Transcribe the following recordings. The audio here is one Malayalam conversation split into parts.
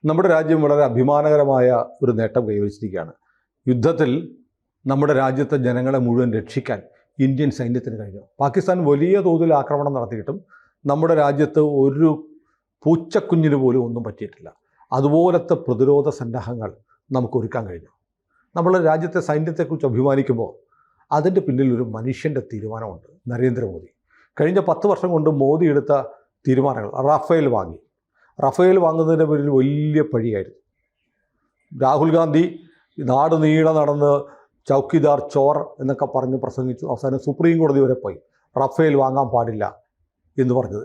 നമ്മുടെ രാജ്യം വളരെ അഭിമാനകരമായ ഒരു നേട്ടം കൈവരിച്ചിരിക്കുകയാണ്. യുദ്ധത്തിൽ നമ്മുടെ രാജ്യത്തെ ജനങ്ങളെ മുഴുവൻ രക്ഷിക്കാൻ ഇന്ത്യൻ സൈന്യത്തിന് കഴിഞ്ഞു. പാകിസ്ഥാൻ വലിയ തോതിൽ ആക്രമണം നടത്തിയിട്ടും നമ്മുടെ രാജ്യത്ത് ഒരു പൂച്ചക്കുഞ്ഞിന് പോലും ഒന്നും പറ്റിയിട്ടില്ല. അതുപോലത്തെ പ്രതിരോധ സന്നാഹങ്ങൾ നമുക്ക് ഒരുക്കാൻ കഴിഞ്ഞു. നമ്മൾ രാജ്യത്തെ സൈന്യത്തെക്കുറിച്ച് അഭിമാനിക്കുമ്പോൾ അതിൻ്റെ പിന്നിൽ ഒരു മനുഷ്യൻ്റെ തീരുമാനമുണ്ട്. നരേന്ദ്രമോദി കഴിഞ്ഞ 10 വർഷം കൊണ്ട് മോദി എടുത്ത തീരുമാനങ്ങൾ. റഫേൽ വാങ്ങുന്നതിൻ്റെ പേരിൽ വലിയ പഴിയായിരുന്നു. രാഹുൽ ഗാന്ധി നാട് നീളെ നടന്ന് ചൗക്കിദാർ ചോർ എന്നൊക്കെ പറഞ്ഞ് പ്രസംഗിച്ചു. അവസാനം സുപ്രീം കോടതി വരെ പോയി റഫേൽ വാങ്ങാൻ പാടില്ല എന്ന് പറഞ്ഞു.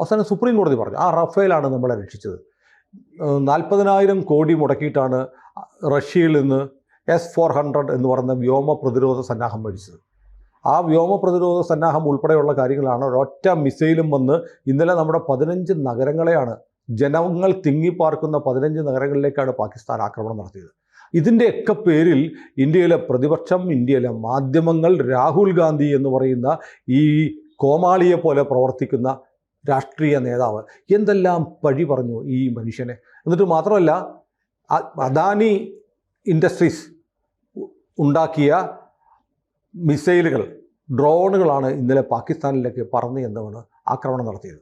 അവസാനം സുപ്രീം കോടതി പറഞ്ഞു ആ റഫേലാണ് നമ്മളെ രക്ഷിച്ചത്. 40,000 കോടി മുടക്കിയിട്ടാണ് റഷ്യയിൽ നിന്ന് S-400 എന്ന് പറയുന്ന വ്യോമ പ്രതിരോധ സന്നാഹം മേടിച്ചത്. ആ വ്യോമ പ്രതിരോധ സന്നാഹം ഉൾപ്പെടെയുള്ള കാര്യങ്ങളാണ് ഒരൊറ്റ മിസൈലും വന്ന് ഇന്നലെ നമ്മുടെ 15 നഗരങ്ങളെയാണ്, ജനങ്ങൾ തിങ്ങിപ്പാർക്കുന്ന 15 നഗരങ്ങളിലേക്കാണ് പാകിസ്ഥാൻ ആക്രമണം നടത്തിയത്. ഇതിൻ്റെയൊക്കെ പേരിൽ ഇന്ത്യയിലെ പ്രതിപക്ഷം, ഇന്ത്യയിലെ മാധ്യമങ്ങൾ, രാഹുൽ ഗാന്ധി എന്ന് പറയുന്ന ഈ കോമാളിയെ പോലെ പ്രവർത്തിക്കുന്ന രാഷ്ട്രീയ നേതാവ് എന്തെല്ലാം പഴി പറഞ്ഞു ഈ മനുഷ്യനെ. എന്നിട്ട് മാത്രമല്ല, അദാനി ഇൻഡസ്ട്രീസ് ഉണ്ടാക്കിയ മിസൈലുകൾ, ഡ്രോണുകളാണ് ഇന്നലെ പാകിസ്ഥാനിലേക്ക് പറന്ന് എന്നതാണ് ആക്രമണം നടത്തിയത്.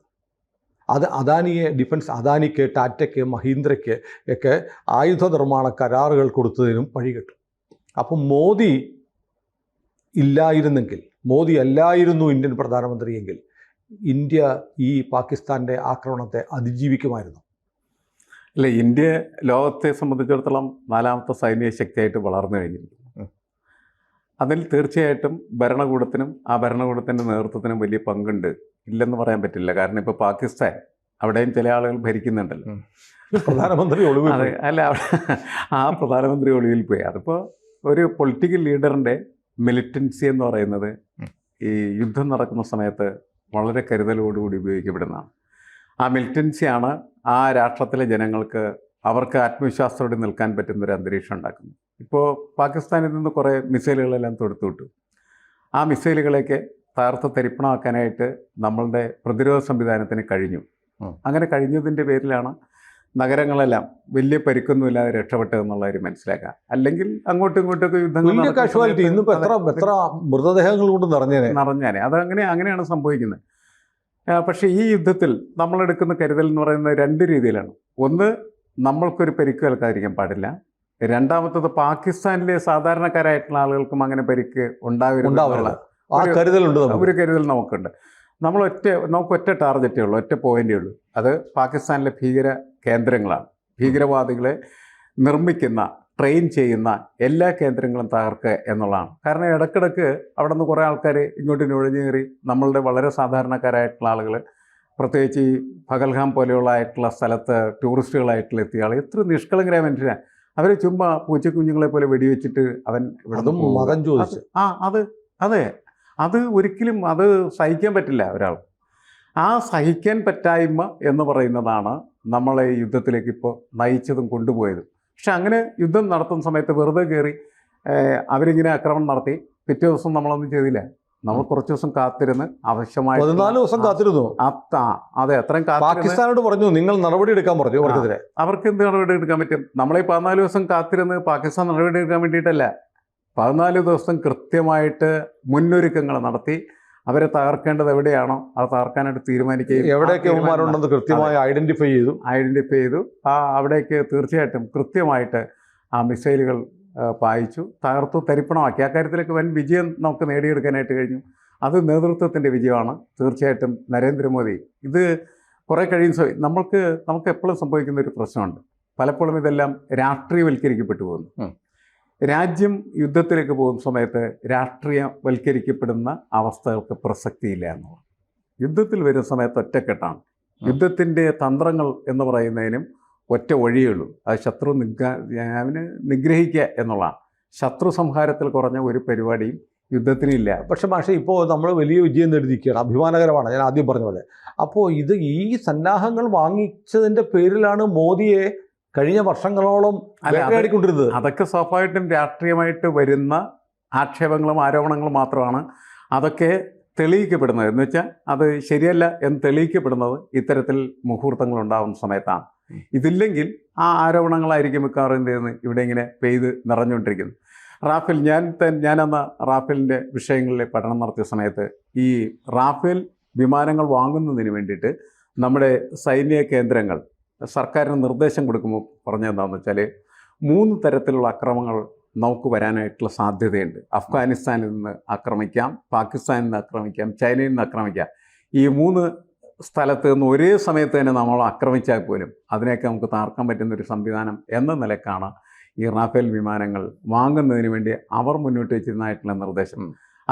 അത് അദാനിക്ക്, ടാറ്റയ്ക്ക്, മഹീന്ദ്രയ്ക്ക് ഒക്കെ ആയുധ നിർമ്മാണ കരാറുകൾ കൊടുത്തതിനും പഴി കിട്ടും. അപ്പം മോദി അല്ലായിരുന്നു ഇന്ത്യൻ പ്രധാനമന്ത്രിയെങ്കിൽ ഇന്ത്യ ഈ പാകിസ്ഥാൻ്റെ ആക്രമണത്തെ അതിജീവിക്കുമായിരുന്നു. അല്ല, ഇന്ത്യ ലോകത്തെ സംബന്ധിച്ചിടത്തോളം 4ാമത്തെ സൈനിക ശക്തിയായിട്ട് വളർന്നു കഴിഞ്ഞിരിക്കുന്നു. അതിൽ തീർച്ചയായിട്ടും ഭരണകൂടത്തിനും ആ ഭരണകൂടത്തിൻ്റെ നേതൃത്വത്തിനും വലിയ പങ്കുണ്ട്, ഇല്ലെന്ന് പറയാൻ പറ്റില്ല. കാരണം ഇപ്പോൾ പാകിസ്ഥാൻ, അവിടെയും ചില ആളുകൾ ഭരിക്കുന്നുണ്ടല്ലോ. പ്രധാനമന്ത്രി ഒളിവിൽ അതെ, അല്ല, ആ പ്രധാനമന്ത്രി ഒളിവിൽ പോയി. അതിപ്പോൾ ഒരു പൊളിറ്റിക്കൽ ലീഡറിൻ്റെ മിലിറ്റൻസി എന്ന് പറയുന്നത് ഈ യുദ്ധം നടക്കുന്ന സമയത്ത് വളരെ കരുതലോടുകൂടി ഉപയോഗിക്കപ്പെടുന്നതാണ്. ആ മിലിറ്റൻസിയാണ് ആ രാഷ്ട്രത്തിലെ ജനങ്ങൾക്ക് അവർക്ക് ആത്മവിശ്വാസത്തോടെ നിൽക്കാൻ പറ്റുന്നൊരു അന്തരീക്ഷം ഉണ്ടാക്കുന്നത്. ഇപ്പോൾ പാകിസ്ഥാനിൽ നിന്ന് കുറേ മിസൈലുകളെല്ലാം തൊടുത്തുവിട്ടു. ആ മിസൈലുകളെയൊക്കെ തകർത്ത് തരിപ്പണമാക്കാനായിട്ട് നമ്മളുടെ പ്രതിരോധ സംവിധാനത്തിന് കഴിഞ്ഞു. അങ്ങനെ കഴിഞ്ഞതിൻ്റെ പേരിലാണ് നഗരങ്ങളെല്ലാം വലിയ പരിക്കൊന്നുമില്ലാതെ രക്ഷപ്പെട്ടതെന്നുള്ള ഒരു മനസ്സിലാക്കുക. അല്ലെങ്കിൽ അങ്ങോട്ടും ഇങ്ങോട്ടൊക്കെ യുദ്ധങ്ങൾ എത്ര മൃതദേഹങ്ങൾ കൊണ്ട് നിറഞ്ഞാനെ അങ്ങനെയാണ് സംഭവിക്കുന്നത്. പക്ഷേ ഈ യുദ്ധത്തിൽ നമ്മളെടുക്കുന്ന കരുതൽ എന്ന് പറയുന്നത് 2 രീതിയിലാണ്. ഒന്ന്, നമ്മൾക്കൊരു പരിക്ക് ഏൽക്കാതിരിക്കാൻ പാടില്ല. രണ്ടാമത്തത്, പാകിസ്ഥാനിലെ സാധാരണക്കാരായിട്ടുള്ള ആളുകൾക്കും അങ്ങനെ പരിക്ക് ഉണ്ടാവരുന്നുള്ള ഒരു കരുതൽ നമുക്കുണ്ട്. നമുക്ക് ഒറ്റ ടാർഗറ്റേ ഉള്ളൂ, ഒറ്റ പോയിന്റേ ഉള്ളൂ. അത് പാകിസ്ഥാനിലെ ഭീകര കേന്ദ്രങ്ങളാണ്. ഭീകരവാദികളെ നിർമ്മിക്കുന്ന, ട്രെയിൻ ചെയ്യുന്ന എല്ലാ കേന്ദ്രങ്ങളും തകർക്കുക എന്നുള്ളതാണ്. കാരണം ഇടയ്ക്കിടയ്ക്ക് അവിടെ നിന്ന് കുറേ ആൾക്കാർ ഇങ്ങോട്ട് നുഴഞ്ഞു കയറി നമ്മളുടെ വളരെ സാധാരണക്കാരായിട്ടുള്ള ആളുകൾ, പ്രത്യേകിച്ച് ഈ പഹൽഗാം പോലെയുള്ള ആയിട്ടുള്ള സ്ഥലത്ത് ടൂറിസ്റ്റുകളായിട്ടുള്ള എത്തിയ ആൾ, എത്ര നിഷ്കളങ്കരായ മനുഷ്യരാണ്. അവർ ചുമ്മാ പൂച്ചക്കുഞ്ഞുങ്ങളെ പോലെ വെടിവെച്ചിട്ട് അവൻ ഇവിടെ മതം ചോദിച്ചു. അത് ഒരിക്കലും അത് സഹിക്കാൻ പറ്റില്ല ഒരാൾ. ആ സഹിക്കാൻ പറ്റായ്മ എന്ന് പറയുന്നതാണ് നമ്മളെ യുദ്ധത്തിലേക്ക് ഇപ്പോൾ നയിച്ചതും കൊണ്ടുപോയതും. പക്ഷെ അങ്ങനെ യുദ്ധം നടത്തുന്ന സമയത്ത് വെറുതെ കയറി അവരിങ്ങനെ ആക്രമണം നടത്തി പിറ്റേ ദിവസം നമ്മളൊന്നും ചെയ്തില്ല. നമ്മൾ കുറച്ച് ദിവസം കാത്തിരുന്ന് ആവശ്യമായി 14 ദിവസം കാത്തിരുന്നു. അതെ, അത്രയും പാകിസ്ഥാനോട് പറഞ്ഞു നിങ്ങൾ നടപടി എടുക്കാൻ പറഞ്ഞു. അവർക്ക് എന്ത് നടപടി എടുക്കാൻ പറ്റും? നമ്മളീ 14 ദിവസം കാത്തിരുന്ന് പാകിസ്ഥാൻ നടപടി എടുക്കാൻ വേണ്ടിയിട്ടല്ല, 14 ദിവസം കൃത്യമായിട്ട് മുന്നൊരുക്കങ്ങൾ നടത്തി അവരെ തകർക്കേണ്ടത് എവിടെയാണോ അത് തകർക്കാനായിട്ട് തീരുമാനിക്കുകയും എവിടെയൊക്കെ ഉമ്മാരുണ്ടെന്ന് കൃത്യമായി ഐഡന്റിഫൈ ചെയ്തു അവിടേക്ക് തീർച്ചയായിട്ടും കൃത്യമായിട്ട് ആ മിസൈലുകൾ പായിച്ചു, തകർത്തു, തരിപ്പണമാക്കി. ആ കാര്യത്തിലേക്ക് വൻ വിജയം നമുക്ക് നേടിയെടുക്കാനായിട്ട് കഴിഞ്ഞു. അത് നേതൃത്വത്തിൻ്റെ വിജയമാണ്. തീർച്ചയായിട്ടും നരേന്ദ്രമോദി ഇത് കുറേ കഴിയുന്ന നമുക്ക് എപ്പോഴും സംഭവിക്കുന്ന ഒരു പ്രശ്നമുണ്ട്. പലപ്പോഴും ഇതെല്ലാം രാഷ്ട്രീയവൽക്കരിക്കപ്പെട്ടു പോകുന്നു. രാജ്യം യുദ്ധത്തിലേക്ക് പോകുന്ന സമയത്ത് രാഷ്ട്രീയവൽക്കരിക്കപ്പെടുന്ന അവസ്ഥകൾക്ക് പ്രസക്തിയില്ല എന്നുള്ളത്. യുദ്ധത്തിൽ വരുന്ന സമയത്ത് ഒറ്റക്കെട്ടാണ്. യുദ്ധത്തിൻ്റെ തന്ത്രങ്ങൾ എന്ന് പറയുന്നതിനും ഒറ്റ വഴിയുള്ളൂ, അത് ശത്രു നിഗ്രഹിക്കുക എന്നുള്ളതാണ്. ശത്രു സംഹാരത്തിൽ കുറഞ്ഞ ഒരു പരിപാടിയും യുദ്ധത്തിനില്ല. പക്ഷേ ഇപ്പോൾ നമ്മൾ വലിയ വിജയം നേടിയിരിക്കുകയാണ്, അഭിമാനകരമാണ്. ഞാൻ ആദ്യം പറഞ്ഞ പോലെ. അപ്പോൾ ഈ സന്നാഹങ്ങൾ വാങ്ങിച്ചതിൻ്റെ പേരിലാണ് മോദിയെ കഴിഞ്ഞ വർഷങ്ങളോളം കൊണ്ടിരുന്നത്. അതൊക്കെ സ്വാഭാവികമായിട്ടും രാഷ്ട്രീയമായിട്ട് വരുന്ന ആക്ഷേപങ്ങളും ആരോപണങ്ങളും മാത്രമാണ്. അതൊക്കെ തെളിയിക്കപ്പെടുന്നത് എന്ന് വെച്ചാൽ അത് ശരിയല്ല എന്ന് തെളിയിക്കപ്പെടുന്നത് ഇത്തരത്തിൽ മുഹൂർത്തങ്ങൾ ഉണ്ടാകുന്ന സമയത്താണ്. ഇതില്ലെങ്കിൽ ആ ആരോപണങ്ങളായിരിക്കും മിക്കവാറും എന്ത് ചെയ്യുന്നത് ഇവിടെ ഇങ്ങനെ പെയ്ത് നിറഞ്ഞുകൊണ്ടിരിക്കുന്നത്. റാഫേൽ ഞാനന്ന് റാഫേലിൻ്റെ വിഷയങ്ങളിൽ പഠനം നടത്തിയ സമയത്ത് ഈ റാഫേൽ വിമാനങ്ങൾ വാങ്ങുന്നതിന് വേണ്ടിയിട്ട് നമ്മുടെ സൈനിക കേന്ദ്രങ്ങൾ സർക്കാരിന് നിർദ്ദേശം കൊടുക്കുമ്പോൾ പറഞ്ഞതെന്താണെന്ന് വെച്ചാൽ 3 തരത്തിലുള്ള അക്രമങ്ങൾ നമുക്ക് വരാനായിട്ടുള്ള സാധ്യതയുണ്ട്. അഫ്ഗാനിസ്ഥാനിൽ നിന്ന് ആക്രമിക്കാം, പാകിസ്ഥാനിൽ നിന്ന് ആക്രമിക്കാം, ചൈനയിൽ നിന്ന് ആക്രമിക്കാം. ഈ 3 സ്ഥലത്ത് നിന്ന് ഒരേ സമയത്ത് തന്നെ നമ്മൾ ആക്രമിച്ചാൽ പോലും അതിനെയൊക്കെ നമുക്ക് താർക്കാൻ പറ്റുന്നൊരു സംവിധാനം എന്ന നിലക്കാണ് ഈ റാഫേൽ വിമാനങ്ങൾ വാങ്ങുന്നതിന് വേണ്ടി അവർ മുന്നോട്ട് വെച്ചിരുന്നതായിട്ടുള്ള നിർദ്ദേശം.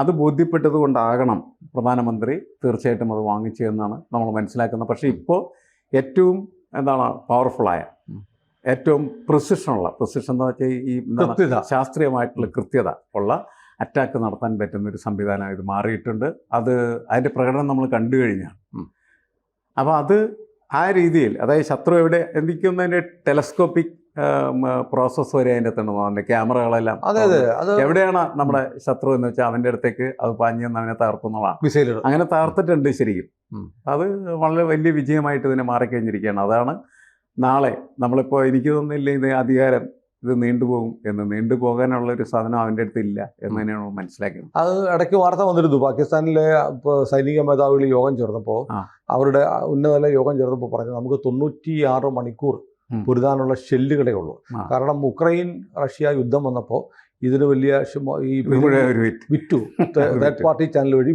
അത് ബോധ്യപ്പെട്ടത് കൊണ്ടാകണം പ്രധാനമന്ത്രി തീർച്ചയായിട്ടും അത് വാങ്ങിച്ചതെന്നാണ് നമ്മൾ മനസ്സിലാക്കുന്നത്. പക്ഷേ ഇപ്പോൾ ഏറ്റവും പവർഫുള്ളായ, ഏറ്റവും പ്രിസിഷൻ എന്ന് വെച്ചാൽ ഈ ശാസ്ത്രീയമായിട്ടുള്ള കൃത്യത ഉള്ള അറ്റാക്ക് നടത്താൻ പറ്റുന്നൊരു സംവിധാനം ഇത് മാറിയിട്ടുണ്ട്. അതിൻ്റെ പ്രകടനം നമ്മൾ കണ്ടു കഴിഞ്ഞാണ്. അപ്പോൾ അത് ആ രീതിയിൽ, അതായത് ശത്രു എവിടെ എനിക്കൊന്നും അതിൻ്റെ ടെലസ്കോപ്പിക് പ്രോസസ്സ് വരെ അതിൻ്റെ തന്നെ അതിൻ്റെ ക്യാമറകളെല്ലാം എവിടെയാണ് നമ്മുടെ ശത്രു എന്ന് വെച്ചാൽ അവൻ്റെ അടുത്തേക്ക് അത് പാഞ്ഞ് അവനെ തകർക്കുന്നതാണ്. മിസൈലുകൾ അങ്ങനെ തകർത്തിട്ടുണ്ട് ശരിക്കും. അത് വളരെ വലിയ വിജയമായിട്ട് ഇതിനെ മാറിക്കഴിഞ്ഞിരിക്കുകയാണ്. അതാണ് നാളെ നമ്മളിപ്പോൾ എനിക്ക് തോന്നുന്നില്ല ഇത് അധികാരം ഇത് നീണ്ടുപോകാനുള്ളൊരു സാധനം അവൻ്റെ അടുത്ത് ഇല്ല എന്ന് തന്നെയാണ് മനസ്സിലാക്കുന്നത്. അത് ഇടയ്ക്ക് വാർത്ത വന്നിരുന്നു. പാകിസ്ഥാനിലെ സൈനിക മേധാവികൾ യോഗം ചേർന്നപ്പോൾ അവരുടെ ഉന്നതതല യോഗം ചേർന്നപ്പോൾ പറഞ്ഞു നമുക്ക് 96 മണിക്കൂർ പൊരുതാനുള്ള ഷെല്ലുകളേ ഉള്ളൂ. കാരണം ഉക്രൈൻ റഷ്യ യുദ്ധം വന്നപ്പോൾ ഇതിന് വലിയ ഈ വിറ്റു, തേർഡ് പാർട്ടി ചാനൽ വഴി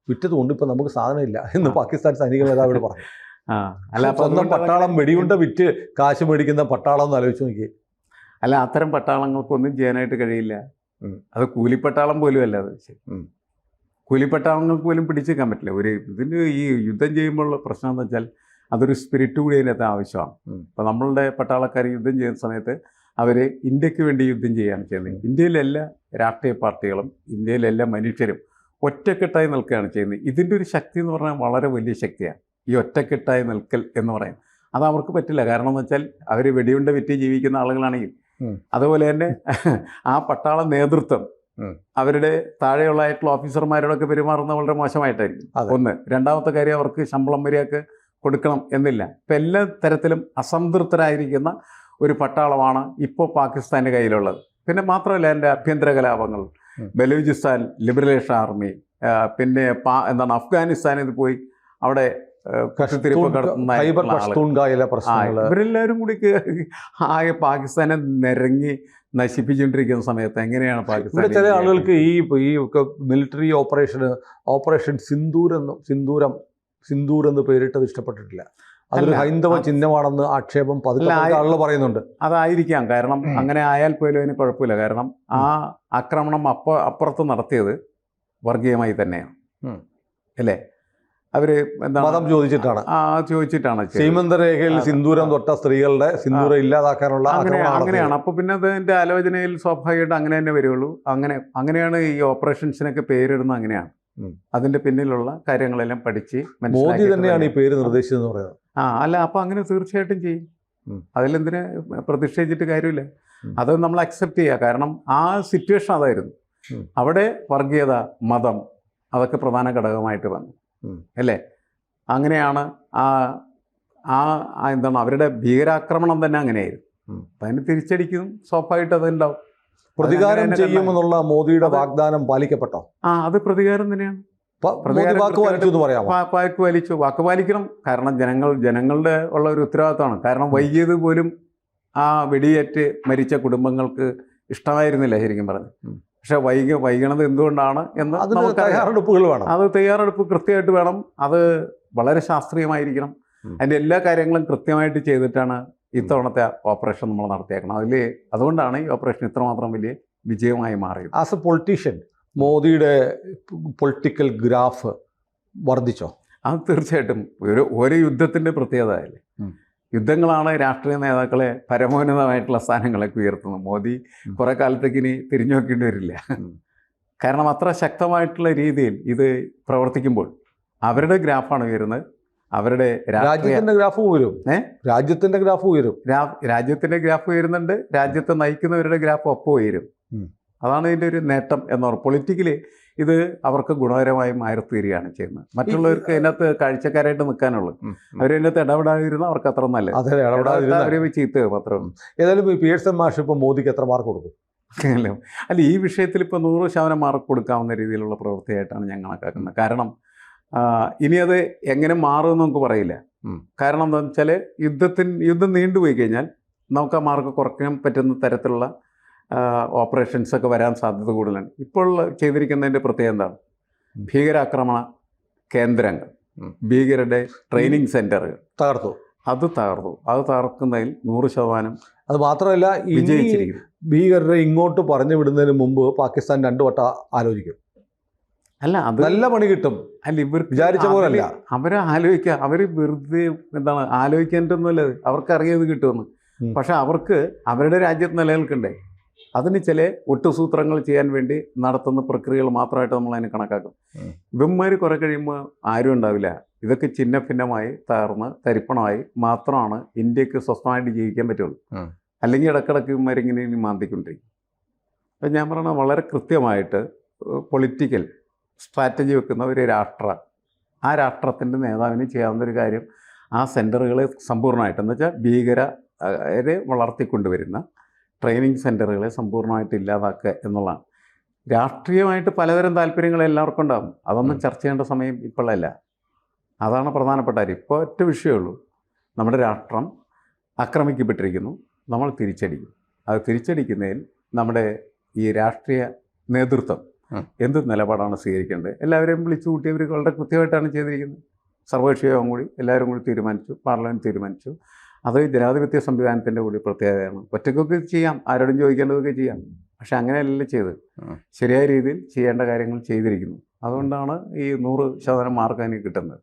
വിറ്റത് കൊണ്ട് ഇപ്പം നമുക്ക് സാധനമില്ല എന്ന് പാകിസ്ഥാൻ സൈനിക മേധാവികൾ പറഞ്ഞു. സ്വന്തം പട്ടാളം വെടിയുണ്ട വിറ്റ് കാശ് മേടിക്കുന്ന പട്ടാളം എന്ന് ആലോചിച്ച് നോക്കി. അല്ല, അത്തരം പട്ടാളങ്ങൾക്കൊന്നും ചെയ്യാനായിട്ട് കഴിയില്ല. അത് കൂലിപ്പട്ടാളം പോലും അല്ല. അത് കൂലിപ്പട്ടാളങ്ങൾക്ക് പോലും പിടിച്ചേക്കാൻ പറ്റില്ല. ഇതിന് ഈ യുദ്ധം ചെയ്യുമ്പോഴുള്ള പ്രശ്നം എന്ന് വെച്ചാൽ അതൊരു സ്പിരിറ്റ് കൂടി അതിനകത്ത് ആവശ്യമാണ്. അപ്പോൾ നമ്മളുടെ പട്ടാളക്കാർ യുദ്ധം ചെയ്യുന്ന സമയത്ത് അവർ ഇന്ത്യക്ക് വേണ്ടി യുദ്ധം ചെയ്യുകയാണ് ചെയ്യുന്നത്. ഇന്ത്യയിലെ എല്ലാ രാഷ്ട്രീയ പാർട്ടികളും ഇന്ത്യയിലെ എല്ലാ മനുഷ്യരും ഒറ്റക്കെട്ടായി നിൽക്കുകയാണ് ചെയ്യുന്നത്. ഇതിൻ്റെ ഒരു ശക്തി എന്ന് പറഞ്ഞാൽ വളരെ വലിയ ശക്തിയാണ്. ഈ ഒറ്റക്കെട്ടായി നിൽക്കൽ എന്ന് പറയും. അത് അവർക്ക് പറ്റില്ല. കാരണം എന്ന് വെച്ചാൽ അവർ വെടിയുണ്ട വിറ്റ് ജീവിക്കുന്ന ആളുകളാണെങ്കിൽ, അതുപോലെ തന്നെ ആ പട്ടാള നേതൃത്വം അവരുടെ താഴെയുള്ളതായിട്ടുള്ള ഓഫീസർമാരോടൊക്കെ പെരുമാറുന്ന വളരെ മോശമായിട്ടായിരിക്കും. ഒന്ന്. രണ്ടാമത്തെ കാര്യം, അവർക്ക് ശമ്പളം വരെയൊക്കെ കൊടുക്കണം എന്നില്ല. ഇപ്പം എല്ലാ തരത്തിലും അസംതൃപ്തരായിരിക്കുന്ന ഒരു പട്ടാളമാണ് ഇപ്പോൾ പാകിസ്ഥാൻ്റെ കയ്യിലുള്ളത്. പിന്നെ മാത്രമല്ല എൻ്റെ ആഭ്യന്തര കലാപങ്ങൾ, ബലൂചിസ്ഥാൻ ലിബറേഷൻ ആർമി, പിന്നെ അഫ്ഗാനിസ്ഥാനിൽ പോയി അവിടെ ഇവരെല്ലാവരും കൂടി ആകെ പാകിസ്ഥാനെ നിരങ്ങി നശിപ്പിച്ചുകൊണ്ടിരിക്കുന്ന സമയത്ത് എങ്ങനെയാണ് പാകിസ്ഥാൻ? ചില ആളുകൾക്ക് ഈ മിലിറ്ററി ഓപ്പറേഷൻ സിന്ദൂർ എന്ന് പേരിട്ടത് ഇഷ്ടപ്പെട്ടിട്ടില്ല. അതൊരു ഹൈന്ദവ ചിഹ്നമാണെന്ന് ആക്ഷേപം ആളുകൾ പറയുന്നുണ്ട്. അതായിരിക്കാം. കാരണം അങ്ങനെ ആയാൽ പോലും അതിന് കുഴപ്പമില്ല. കാരണം ആ ആക്രമണം അപ്പുറത്ത് നടത്തിയത് വർഗീയമായി തന്നെയാണ് അല്ലേ? അവര് മതം ചോദിച്ചിട്ടാണ് സീമന്തരേഖയിൽ സിന്ദൂരം തൊട്ട സ്ത്രീകളുടെ സിന്ദൂരം ഇല്ലാതാക്കാനുള്ള അങ്ങനെയാണ്. അപ്പോൾ പിന്നെ അതിൻ്റെ ആലോചനയിൽ സ്വാഭാവികമായിട്ട് അങ്ങനെ തന്നെ വരുള്ളൂ. അങ്ങനെയാണ് ഈ ഓപ്പറേഷൻസിനൊക്കെ പേരിടുന്നത്. അങ്ങനെയാണ് അതിന്റെ പിന്നിലുള്ള കാര്യങ്ങളെല്ലാം പഠിച്ച് മോദി തന്നെയാണ് ഈ പേര് നിർദ്ദേശിച്ചതെന്ന് പറയുന്നത്. അല്ല, അപ്പോൾ അങ്ങനെ തീർച്ചയായിട്ടും ചെയ്യും. അതിലെന്തിന് പ്രതിഷേധിച്ചിട്ട് കാര്യമില്ല. അത് നമ്മൾ അക്സെപ്റ്റ് ചെയ്യുക. കാരണം ആ സിറ്റുവേഷൻ അതായിരുന്നു. അവിടെ വർഗീയത, മതം അതൊക്കെ പ്രധാന ഘടകമായിട്ട് വന്നു അല്ലേ? അങ്ങനെയാണ് അവരുടെ ഭീകരാക്രമണം തന്നെ അങ്ങനെയായിരുന്നു. അപ്പം അതിന് തിരിച്ചടിക്കും സ്വാഭാവികമായിട്ട് അതുണ്ടാവും. പ്രതികാരം ചെയ്യുമെന്നുള്ള മോദിയുടെ വാഗ്ദാനം പാലിക്കപ്പെട്ടോ? അത് പ്രതികാരം തന്നെയാണ്. വാക്ക് പാലിക്കണം. കാരണം ജനങ്ങളുടെ ഉള്ള ഒരു ഉത്തരവാദിത്തമാണ്. കാരണം വൈകിയത് പോലും ആ വെടിയേറ്റ് മരിച്ച കുടുംബങ്ങൾക്ക് ഇഷ്ടമായിരുന്നില്ല ശരിക്കും പറഞ്ഞു. പക്ഷെ വൈകണത് എന്തുകൊണ്ടാണ് എന്ന് തയ്യാറെടുപ്പുകൾ വേണം. അത് തയ്യാറെടുപ്പ് കൃത്യമായിട്ട് വേണം. അത് വളരെ ശാസ്ത്രീയമായിരിക്കണം. അതിൻ്റെ എല്ലാ കാര്യങ്ങളും കൃത്യമായിട്ട് ചെയ്തിട്ടാണ് ഇത്തവണത്തെ ഓപ്പറേഷൻ നമ്മൾ നടത്തിയേക്കണം. അതുകൊണ്ടാണ് ഈ ഓപ്പറേഷൻ ഇത്രമാത്രം വലിയ വിജയമായി മാറിയത്. ആസ് എ പൊളിറ്റീഷ്യൻ മോദിയുടെ പൊളിറ്റിക്കൽ ഗ്രാഫ് വർദ്ധിച്ചോ? അത് തീർച്ചയായിട്ടും ഒരു യുദ്ധത്തിൻ്റെ പ്രത്യേകത അല്ലേ. യുദ്ധങ്ങളാണ് രാഷ്ട്രീയ നേതാക്കളെ പരമോന്നതമായിട്ടുള്ള സ്ഥാനങ്ങളൊക്കെ ഉയർത്തുന്നത്. മോദി കുറേ കാലത്തേക്ക് ഇനി തിരിഞ്ഞു നോക്കേണ്ടി വരില്ല. കാരണം അത്ര ശക്തമായിട്ടുള്ള രീതിയിൽ ഇത് പ്രവർത്തിക്കുമ്പോൾ അവരുടെ ഗ്രാഫാണ് ഉയരുന്നത്. അവരുടെ രാജ്യത്തിന്റെ ഗ്രാഫ് ഉയരും. രാജ്യത്തിന്റെ ഗ്രാഫ് ഉയരും. രാജ്യത്തിന്റെ ഗ്രാഫ് ഉയരുന്നുണ്ട്. രാജ്യത്തെ നയിക്കുന്നവരുടെ ഗ്രാഫ് ഒപ്പം ഉയരും. അതാണ് ഇതിൻ്റെ ഒരു നേട്ടം എന്ന് പറയും. പൊളിറ്റിക്കലി ഇത് അവർക്ക് ഗുണകരമായി മാറിത്തീരുകയാണ് ചെയ്യുന്നത്. മറ്റുള്ളവർക്ക് അതിനകത്ത് കാഴ്ചക്കാരായിട്ട് നിൽക്കാനുള്ളൂ. അവരതിനകത്ത് ഇടപെടാതിരുന്നാൽ അവർക്ക് അത്ര നല്ലത്. അതെ, ഇടപെടാതിരുന്നാൽ അവരെ ചീത്ത മാത്രം. ഏതായാലും ഈ പിയേഴ്സൺ മാഷ് ഇപ്പോൾ മോദിക്ക് എത്ര മാർക്ക് കൊടുക്കും? അല്ല, ഈ വിഷയത്തിൽ ഇപ്പോൾ 100% മാർക്ക് കൊടുക്കാവുന്ന രീതിയിലുള്ള പ്രവൃത്തിയായിട്ടാണ് ഞാൻ കണക്കാക്കുന്നത്. കാരണം ഇനി അത് എങ്ങനെ മാറുമെന്ന് നമുക്ക് പറയില്ല. കാരണം എന്താണെന്ന് വെച്ചാൽ യുദ്ധം നീണ്ടുപോയി കഴിഞ്ഞാൽ നമുക്ക് ആ മാർക്ക് കുറയ്ക്കാൻ പറ്റുന്ന തരത്തിലുള്ള ഓപ്പറേഷൻസൊക്കെ വരാൻ സാധ്യത കൂടുതലാണ്. ഇപ്പോൾ ചെയ്തിരിക്കുന്നതിൻ്റെ പ്രത്യേകത എന്താണ്? ഭീകരാക്രമണ കേന്ദ്രങ്ങൾ, ഭീകരരുടെ ട്രെയിനിങ് സെൻ്ററുകൾ തകർത്തു. അത് തകർക്കുന്നതിൽ 100% അത് മാത്രമല്ല, വിജയിച്ചിരിക്കുന്നു. ഭീകരരെ ഇങ്ങോട്ട് പറഞ്ഞു വിടുന്നതിന് മുമ്പ് പാകിസ്ഥാൻ 2 വട്ടം ആലോചിക്കും. അല്ല, അത് നല്ല പണി കിട്ടും. അല്ല, ഇവർ വിചാരിച്ച പോലല്ല. അവരെ ആലോചിക്കുക, അവർ വെറുതെ എന്താണ് ആലോചിക്കേണ്ടതൊന്നുമല്ല, അവർക്കറിയാം ഇത് കിട്ടുമെന്ന്. പക്ഷെ അവർക്ക് അവരുടെ രാജ്യത്ത് നിലനിൽക്കണ്ടേ? അതിന് ചില ഒട്ടുസൂത്രങ്ങൾ ചെയ്യാൻ വേണ്ടി നടത്തുന്ന പ്രക്രിയകൾ മാത്രമായിട്ട് നമ്മൾ അതിനെ കണക്കാക്കും. ഇവന്മാർ കുറെ കഴിയുമ്പോൾ ആരും ഉണ്ടാവില്ല. ഇതൊക്കെ ചിഹ്ന ഭിന്നമായി തകർന്ന് തരിപ്പണമായി മാത്രമാണ് ഇന്ത്യക്ക് സ്വസ്ഥമായിട്ട് ജീവിക്കാൻ പറ്റുള്ളൂ. അല്ലെങ്കിൽ ഇടക്കിടക്ക് ഇവന്മാരിങ്ങനെ ഇനി മാന്തിക്കൊണ്ടിരിക്കും. അപ്പം ഞാൻ പറയണ വളരെ കൃത്യമായിട്ട് പൊളിറ്റിക്കൽ സ്ട്രാറ്റജി വെക്കുന്ന ഒരു ആ രാഷ്ട്രത്തിൻ്റെ നേതാവിന് ചെയ്യാവുന്ന ഒരു കാര്യം ആ സെൻറ്ററുകളെ സമ്പൂർണ്ണമായിട്ട്, എന്ന് വെച്ചാൽ ഭീകരരെ വളർത്തിക്കൊണ്ടുവരുന്ന ട്രെയിനിങ് സെൻറ്ററുകളെ സമ്പൂർണ്ണമായിട്ട് ഇല്ലാതാക്കുക എന്നുള്ളതാണ്. രാഷ്ട്രീയമായിട്ട് പലതരം താല്പര്യങ്ങൾ എല്ലാവർക്കും ഉണ്ടാകും. അതൊന്നും ചർച്ച ചെയ്യേണ്ട സമയം ഇപ്പോഴല്ല. അതാണ് പ്രധാനപ്പെട്ട കാര്യം. ഇപ്പോൾ ഒറ്റ വിഷയമുള്ളൂ, നമ്മുടെ രാഷ്ട്രം ആക്രമിക്കപ്പെട്ടിരിക്കുന്നു, നമ്മൾ തിരിച്ചടിക്കും. അത് തിരിച്ചടിക്കുന്നതിൽ നമ്മുടെ ഈ രാഷ്ട്രീയ നേതൃത്വം എന്ത് നിലപാടാണ് സ്വീകരിക്കേണ്ടത്? എല്ലാവരെയും വിളിച്ചു കൂട്ടി അവർ വളരെ കൃത്യമായിട്ടാണ് ചെയ്തിരിക്കുന്നത്. സർവകക്ഷി യോഗം കൂടി എല്ലാവരും കൂടി തീരുമാനിച്ചു, പാർലമെൻറ്റ് തീരുമാനിച്ചു. അത് ജനാധിപത്യ സംവിധാനത്തിൻ്റെ കൂടി പ്രത്യേകതയാണ്. ഒറ്റയ്ക്കൊക്കെ ചെയ്യാം, ആരോടും ചോദിക്കേണ്ടതൊക്കെ ചെയ്യാം. പക്ഷെ അങ്ങനെയല്ല ചെയ്ത് ശരിയായ രീതിയിൽ ചെയ്യേണ്ട കാര്യങ്ങൾ ചെയ്തിരിക്കുന്നു. അതുകൊണ്ടാണ് ഈ 100% മാർക്ക് എനിക്ക് കിട്ടുന്നത്.